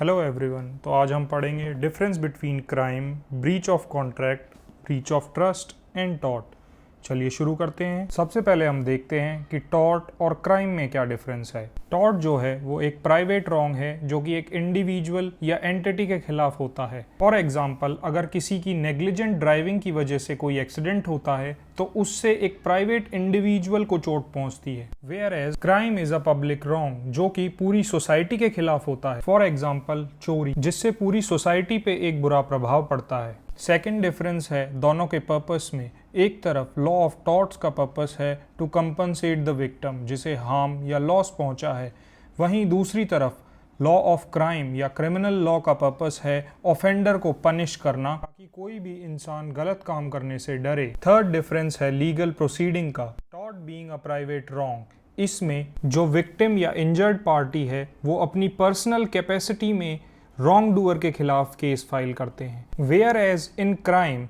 Hello everyone. तो आज हम पढ़ेंगे difference between crime, breach of contract, breach of trust and tort. चलिए शुरू करते हैं। सबसे पहले हम देखते हैं कि टॉर्ट और क्राइम में क्या डिफरेंस है। टॉर्ट जो है वो एक प्राइवेट रॉन्ग है जो कि एक इंडिविजुअल या एंटिटी के खिलाफ होता है। फॉर एग्जाम्पल, अगर किसी की नेग्लिजेंट ड्राइविंग की वजह से कोई एक्सीडेंट होता है तो उससे एक प्राइवेट इंडिविजुअल को चोट पहुंचती है। Whereas crime is a public wrong जो कि पूरी सोसाइटी के खिलाफ होता है। फॉर एग्जाम्पल, चोरी, जिससे पूरी सोसाइटी पे एक बुरा प्रभाव पड़ता है। सेकेंड डिफरेंस है दोनों के पर्पस में। एक तरफ लॉ ऑफ टॉर्ट्स का पर्पस है टू कंपनसेट द विक्टिम जिसे हार्म या लॉस पहुंचा है, वहीं दूसरी तरफ लॉ ऑफ क्राइम या क्रिमिनल लॉ का पर्पस है ऑफेंडर को पनिश करना ताकि कोई भी इंसान गलत काम करने से डरे। थर्ड डिफरेंस है लीगल प्रोसीडिंग का। Tort being a private wrong, इसमें जो विक्टिम या इंजर्ड पार्टी है वो अपनी पर्सनल कैपेसिटी में रॉन्ग डूअर के खिलाफ केस फाइल करते हैं। Whereas in crime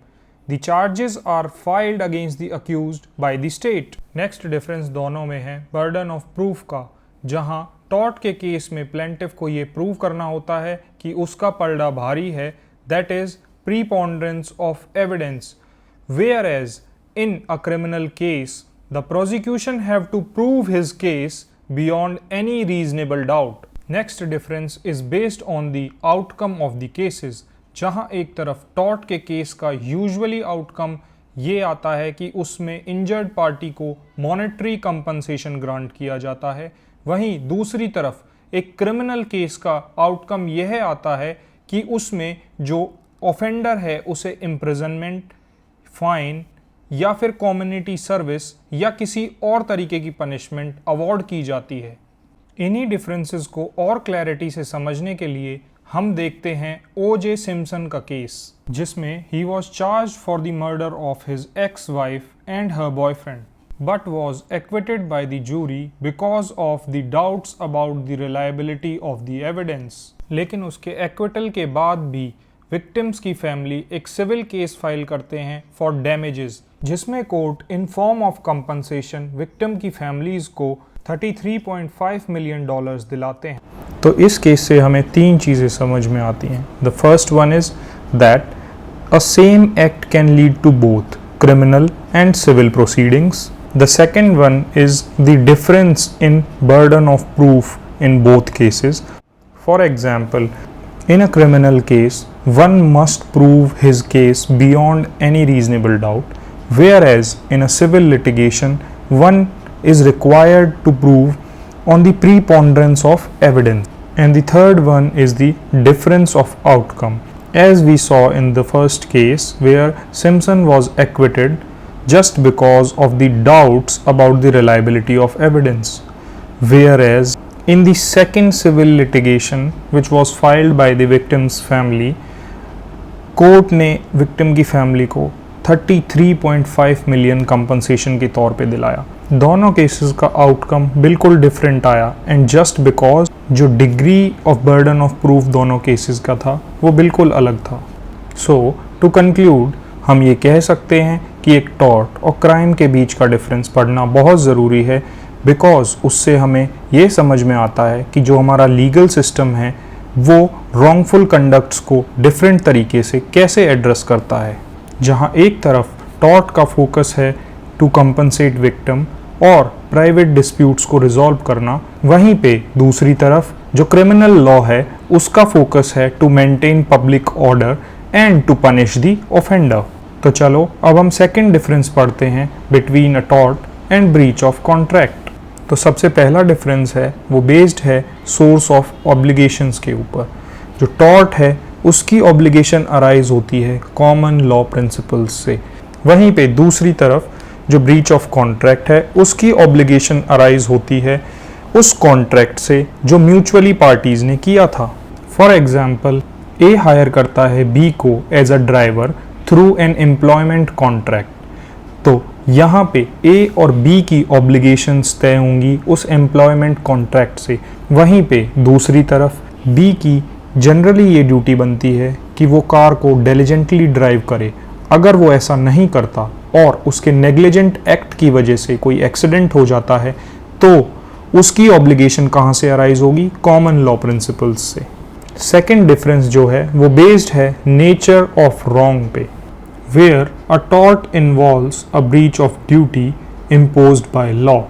the charges are filed against the accused by the state. Next difference दोनों में है बर्डन ऑफ प्रूफ का, जहां टॉर्ट के केस में प्लेंटिफ को ये प्रूव करना होता है कि उसका पलड़ा भारी है, that is preponderance of evidence. Whereas in a criminal case the prosecution have to prove his case beyond any reasonable doubt. Next difference is based on the outcome of the cases, जहां एक तरफ tort के case का usually outcome ये आता है कि उसमें इंजर्ड पार्टी को मॉनेटरी कंपनसेशन ग्रांट किया जाता है, वहीं दूसरी तरफ एक क्रिमिनल केस का आउटकम यह आता है कि उसमें जो ऑफेंडर है उसे इम्प्रिजनमेंट, फाइन या फिर कम्युनिटी सर्विस या किसी और तरीके की पनिशमेंट अवॉर्ड की जाती है। इन्हीं डिफरेंसेस को और क्लैरिटी से समझने के लिए हम देखते हैं O.J. सिम्पसन का केस, जिसमें he was charge for the murder of his ex wife and her boyfriend but was acquitted by the jury because of the doubts about the reliability of the evidence। लेकिन उसके acquittal के बाद भी victims की family एक civil case file करते हैं for damages, जिसमें court in form of compensation victim की फैमिलीज को $33.5 मिलियन दिलाते हैं। तो इस केस से हमें तीन चीज़ें समझ में आती हैं। The first one is that a same act can lead to both criminal and civil proceedings. The second one is the difference in burden of proof in both cases. For example, in a criminal case, one must prove his case beyond any reasonable doubt, whereas in a civil litigation, one is required to prove on the preponderance of evidence. And the third one is the difference of outcome. As we saw in the first case where Simpson was acquitted just because of the doubts about the reliability of evidence, whereas in the second civil litigation which was filed by the victim's family, court ने victim की family को 33.5 million compensation के तौर पे दिलाया। दोनों cases का outcome बिल्कुल डिफरेंट आया, एंड जस्ट बिकॉज जो degree of burden of proof दोनों केसेस का था वो बिल्कुल अलग था। सो टू कंक्लूड, हम ये कह सकते हैं कि एक टॉर्ट और क्राइम के बीच का डिफरेंस पढ़ना बहुत ज़रूरी है, बिकॉज उससे हमें ये समझ में आता है कि जो हमारा लीगल सिस्टम है वो रॉन्गफुल कंडक्ट्स को डिफरेंट तरीके से कैसे एड्रेस करता है। जहाँ एक तरफ टॉर्ट का फोकस है टू कंपनसेट विक्टिम और प्राइवेट डिस्प्यूट्स को रिजॉल्व करना, वहीं पे दूसरी तरफ जो क्रिमिनल लॉ है उसका फोकस है to maintain public order and to punish the offender. तो चलो अब हम सेकंड डिफरेंस पढ़ते हैं between a tort and breach of contract. तो सबसे पहला डिफरेंस है वो बेस्ड है सोर्स ऑफ ऑब्लिगेशंस के ऊपर। जो टॉर्ट है उसकी ऑब्लिगेशन अराइज होती है कॉमन लॉ प्रिंसिपल्स से, वहीं पे दूसरी तरफ जो ब्रीच ऑफ कॉन्ट्रैक्ट है उसकी ऑब्लिगेशन अराइज होती है उस कॉन्ट्रैक्ट से जो म्यूचुअली पार्टीज ने किया था। फॉर एग्जाम्पल, ए हायर करता है बी को as a driver through an employment contract, तो यहाँ पे ए और बी की ऑब्लिगेशंस तय होंगी उस एम्प्लॉयमेंट कॉन्ट्रैक्ट से, वहीं पे दूसरी तरफ बी की जनरली ये ड्यूटी बनती है कि वो कार को डिलिजेंटली ड्राइव करे। अगर वो ऐसा नहीं करता और उसके नेग्लिजेंट एक्ट की वजह से कोई एक्सीडेंट हो जाता है तो उसकी ऑब्लिगेशन कहाँ से अराइज होगी? कॉमन लॉ प्रिंसिपल्स से। सेकेंड डिफरेंस जो है वो बेस्ड है नेचर ऑफ रॉन्ग पे, where a tort involves a breach of duty imposed by law,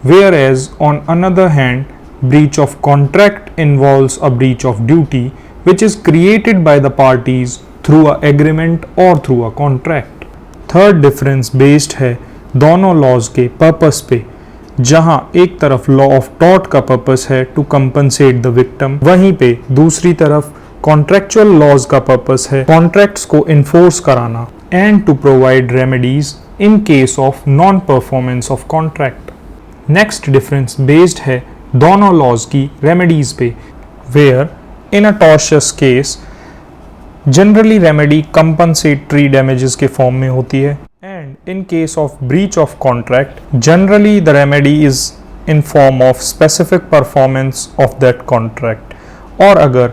whereas on another hand breach of contract involves a breach of duty which is created by the parties through a agreement or through a contract. Third difference based है दोनों laws के purpose पे, जहां एक तरफ law of tort का purpose है to compensate the victim, वहीं पे दूसरी तरफ कॉन्ट्रेक्चुअल लॉज का पर्पस है कॉन्ट्रैक्ट्स को इन्फोर्स कराना and to provide remedies in case of non-performance of contract. Next difference based है दोनों laws की remedies पे, where in a tortious case generally remedy compensatory damages के form में होती है and in case of breach of contract generally the remedy is in form of specific performance of that contract. और अगर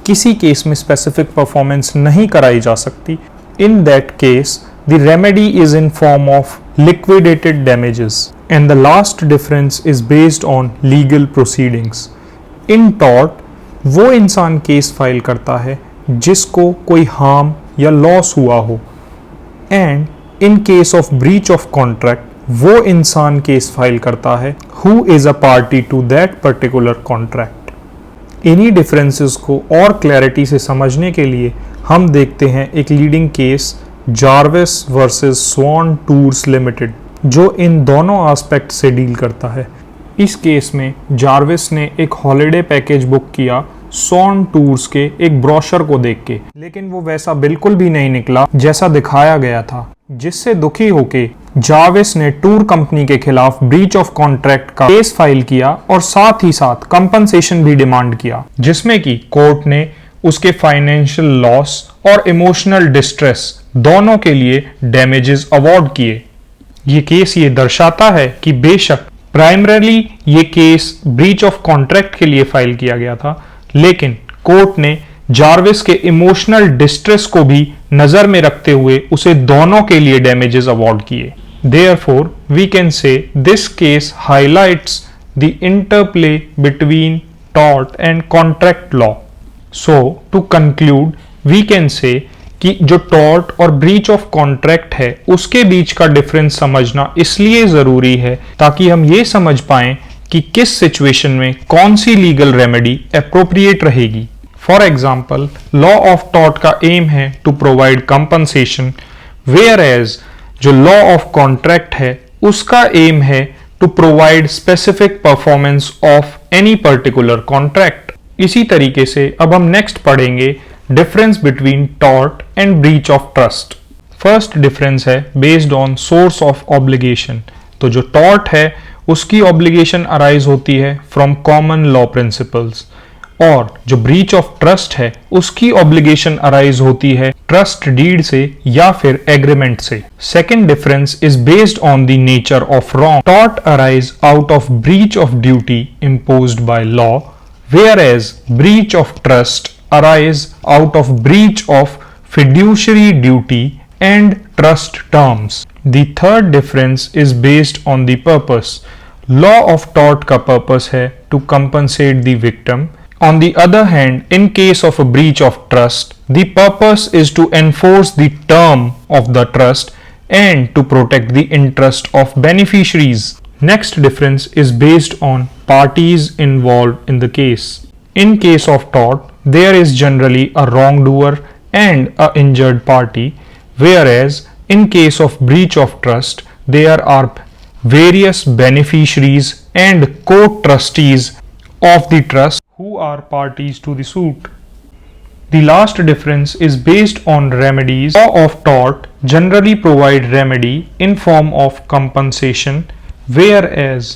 किसी case में specific performance नहीं कराई जा सकती, in that case the remedy is in form of liquidated damages. And the last difference is based on legal proceedings. In tort वो इंसान केस फाइल करता है जिसको कोई हार्म या लॉस हुआ हो, and in case of breach of contract वो इंसान केस फाइल करता है who is a party to that particular contract. इन्हीं डिफरेंसेस को और क्लैरिटी से समझने के लिए हम देखते हैं एक लीडिंग केस जार्विस वर्सेस स्वान टूर्स लिमिटेड, जो इन दोनों एस्पेक्ट से डील करता है। इस केस में जार्विस ने एक हॉलिडे पैकेज बुक किया स्वान टूर्स के एक ब्रोशर को देख के, लेकिन वो वैसा बिल्कुल भी नहीं निकला जैसा दिखाया गया था, जिससे दुखी होके जार्विस ने टूर कंपनी के खिलाफ ब्रीच ऑफ कॉन्ट्रैक्ट का केस फाइल किया और साथ ही साथ कंपनसेशन भी डिमांड किया, जिसमें कि कोर्ट ने उसके फाइनेंशियल लॉस और इमोशनल डिस्ट्रेस दोनों के लिए डैमेजेस अवार्ड किए। ये केस ये दर्शाता है कि बेशक प्राइमरीली ये केस ब्रीच ऑफ कॉन्ट्रैक्ट के लिए फाइल किया गया था, लेकिन कोर्ट ने जार्विस के इमोशनल डिस्ट्रेस को भी नजर में रखते हुए उसे दोनों के लिए डैमेजेस अवार्ड किए। Therefore we can say this case highlights the interplay between tort and contract law. So to conclude we can say कि जो टॉर्ट और ब्रीच ऑफ कॉन्ट्रैक्ट है उसके बीच का डिफरेंस समझना इसलिए जरूरी है ताकि हम ये समझ पाएं कि किस सिचुएशन में कौन सी लीगल रेमेडी एप्रोप्रिएट रहेगी। For example, law of tort का एम है to provide compensation, whereas जो लॉ ऑफ कॉन्ट्रैक्ट है उसका एम है to provide specific performance of any particular contract. इसी तरीके से अब हम नेक्स्ट पढ़ेंगे difference between tort and breach of trust. First difference है based on source of obligation. तो जो टॉर्ट है उसकी ऑब्लिगेशन अराइज होती है फ्रॉम कॉमन लॉ प्रिंसिपल्स, और जो ब्रीच ऑफ ट्रस्ट है उसकी ऑब्लिगेशन अराइज होती है ट्रस्ट डीड से या फिर एग्रीमेंट से। Second difference is based on the nature of wrong. Tort arise out of breach of duty imposed by law, whereas breach of trust arise out of breach of fiduciary duty and trust terms. The third difference is based on the purpose. Law of tort का purpose है to compensate the victim. On the other hand, in case of a breach of trust, the purpose is to enforce the term of the trust and to protect the interest of beneficiaries. Next difference is based on parties involved in the case. In case of tort, there is generally a wrongdoer and a injured party, whereas in case of breach of trust, there are various beneficiaries and co-trustees of the trust who are parties to the suit. The last difference is based on remedies. Law of tort generally provide remedy in form of compensation, whereas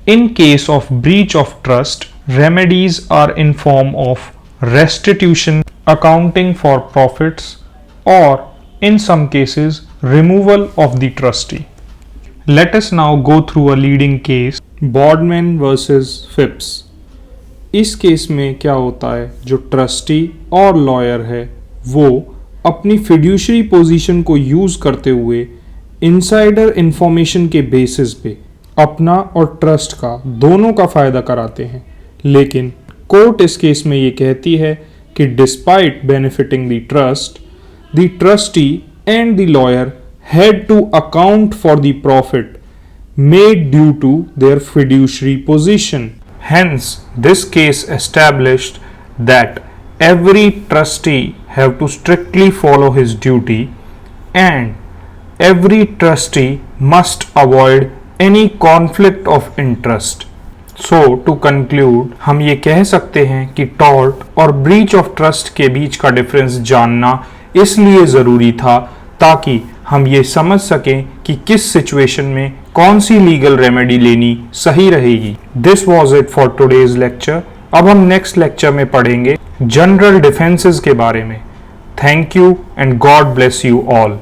in case of breach of trust, remedies are in form of restitution, accounting for profits, or in some cases removal of the trustee. Let us now go through a leading case, Boardman versus Phipps. इस case में क्या होता है, जो trustee और lawyer है वो अपनी फिड्यूशरी पोजीशन को यूज करते हुए इनसाइडर इंफॉर्मेशन के बेसिस पे अपना और ट्रस्ट का दोनों का फायदा कराते हैं, लेकिन कोर्ट इस केस में ये कहती है कि despite benefiting the trustee and the lawyer had to account for the profit made due to their fiduciary position. Hence, this case established that every trustee have to strictly follow his duty and every trustee must avoid any conflict of interest. So, to conclude, हम ये कह सकते हैं कि tort और breach of trust के बीच का difference जानना इसलिए ज़रूरी था ताकि हम ये समझ सकें कि किस सिचुएशन में कौन सी लीगल रेमेडी लेनी सही रहेगी। This was it for today's lecture. अब हम नेक्स्ट लेक्चर में पढ़ेंगे जनरल डिफेंसेस के बारे में। Thank you and God bless you all.